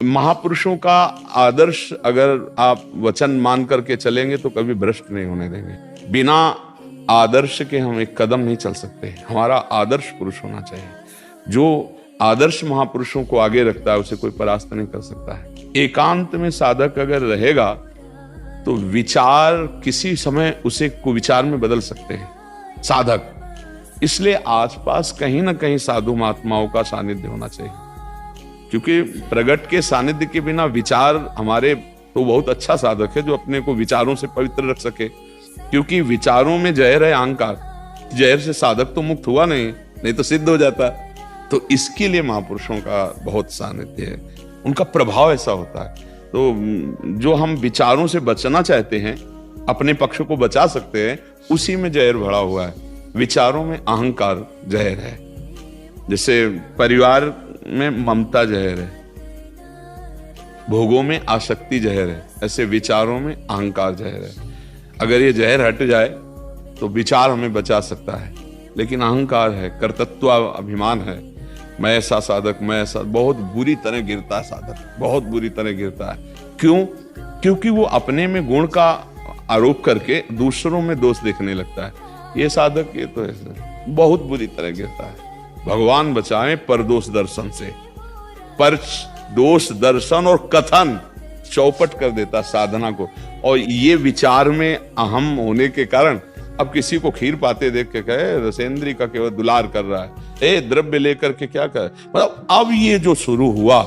महापुरुषों का आदर्श अगर आप वचन मान करके चलेंगे तो कभी भ्रष्ट नहीं होने देंगे। बिना आदर्श के हम एक कदम नहीं चल सकते। हमारा आदर्श पुरुष होना चाहिए। जो आदर्श महापुरुषों को आगे रखता है उसे कोई परास्त नहीं कर सकता है। एकांत में साधक अगर रहेगा तो विचार किसी समय उसे कुविचार में बदल सकते हैं साधक। इसलिए आसपास कहीं ना कहीं साधु महात्माओं का सानिध्य होना चाहिए, क्योंकि प्रगट के सानिध्य के बिना विचार हमारे तो बहुत अच्छा साधक है जो अपने को विचारों से पवित्र रख सके, क्योंकि विचारों में जहर है अहंकार। जहर से साधक तो मुक्त हुआ नहीं तो सिद्ध हो जाता। तो इसके लिए महापुरुषों का बहुत सानिध्य है, उनका प्रभाव ऐसा होता है। तो जो हम विचारों से बचना चाहते हैं, अपने पक्ष को बचा सकते हैं, उसी में जहर भरा हुआ है। विचारों में अहंकार जहर है। जैसे परिवार में ममता जहर है, भोगों में आसक्ति जहर है, ऐसे विचारों में अहंकार जहर है। अगर ये जहर हट जाए तो विचार हमें बचा सकता है, लेकिन अहंकार है, कर्तृत्व अभिमान है, मैं ऐसा साधक, मैं ऐसा, बहुत बुरी तरह गिरता है साधक, बहुत बुरी तरह गिरता है। क्यों? क्योंकि वो अपने में गुण का आरोप करके दूसरों में दोष देखने लगता है। ये साधक ये तो ऐसे बहुत बुरी तरह गिरता है। भगवान बचाएं परदोष दर्शन से। पर दोष दर्शन और कथन चौपट कर देता साधना को। और ये विचार में अहम होने के कारण अब किसी को खीर पाते देख के कहे रसेंद्री का केवल दुलार कर रहा है, द्रव्य लेकर के क्या करे। मतलब अब ये जो शुरू हुआ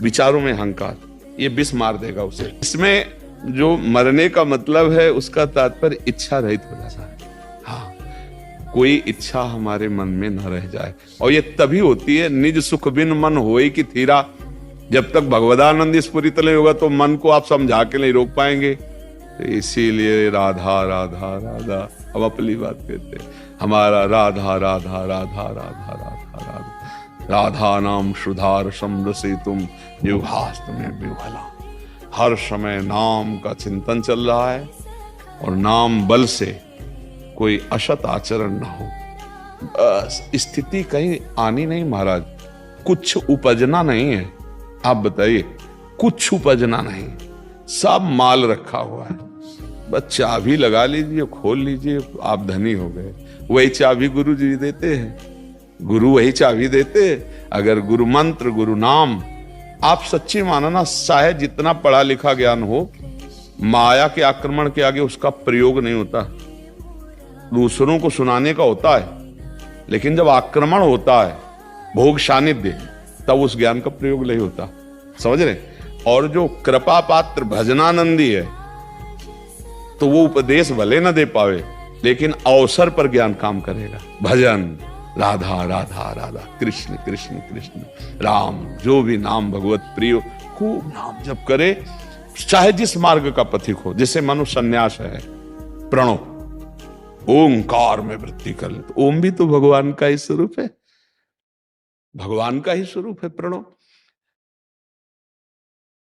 विचारों में अहंकार, ये विष मार देगा उसे। इसमें जो मरने का मतलब है उसका तात्पर्य इच्छा रहित हो जाता है। हाँ, कोई इच्छा हमारे मन में न रह जाए। और ये तभी होती है निज सुख बिन मन होए की थीरा। जब तक भगवदानंद स्फुरित नहीं होगा तो मन को आप समझा के नहीं रोक पाएंगे। तो इसीलिए राधा राधा राधा, अब अपनी बात कहते हैं, हमारा राधा राधा राधा राधा राधा राधा राधा नाम सुधार समरसे तुम युगास्त में विभला। हर समय नाम का चिंतन चल रहा है और नाम बल से कोई असत आचरण ना हो। स्थिति कहीं आनी नहीं महाराज, कुछ उपजना नहीं है। आप बताइए, कुछ उपजना नहीं, सब माल रखा हुआ है। बस चाबी लगा लीजिए, खोल लीजिए, आप धनी हो गए। वही चाबी गुरु जी देते हैं, गुरु वही चाबी देते हैं। अगर गुरु मंत्र, गुरु नाम आप सच्ची मानो ना, चाहे जितना पढ़ा लिखा ज्ञान हो, माया के आक्रमण के आगे उसका प्रयोग नहीं होता। दूसरों को सुनाने का होता है, लेकिन जब आक्रमण होता है, भोग सानिध्य, तब उस ज्ञान का प्रयोग नहीं होता। समझ रहे? और जो कृपा पात्र भजनानंदी है तो वो उपदेश भले न दे पावे, लेकिन अवसर पर ज्ञान काम करेगा। भजन राधा राधा राधा, कृष्ण कृष्ण कृष्ण राम, जो भी नाम भगवत प्रिय, खूब नाम जप करे, चाहे जिस मार्ग का पथिक हो। जैसे मनुष्य संन्यास है, प्रणव ओंकार में वृत्ति कर ले, तो ओम भी तो भगवान का ही स्वरूप है, भगवान का ही स्वरूप है प्रणव।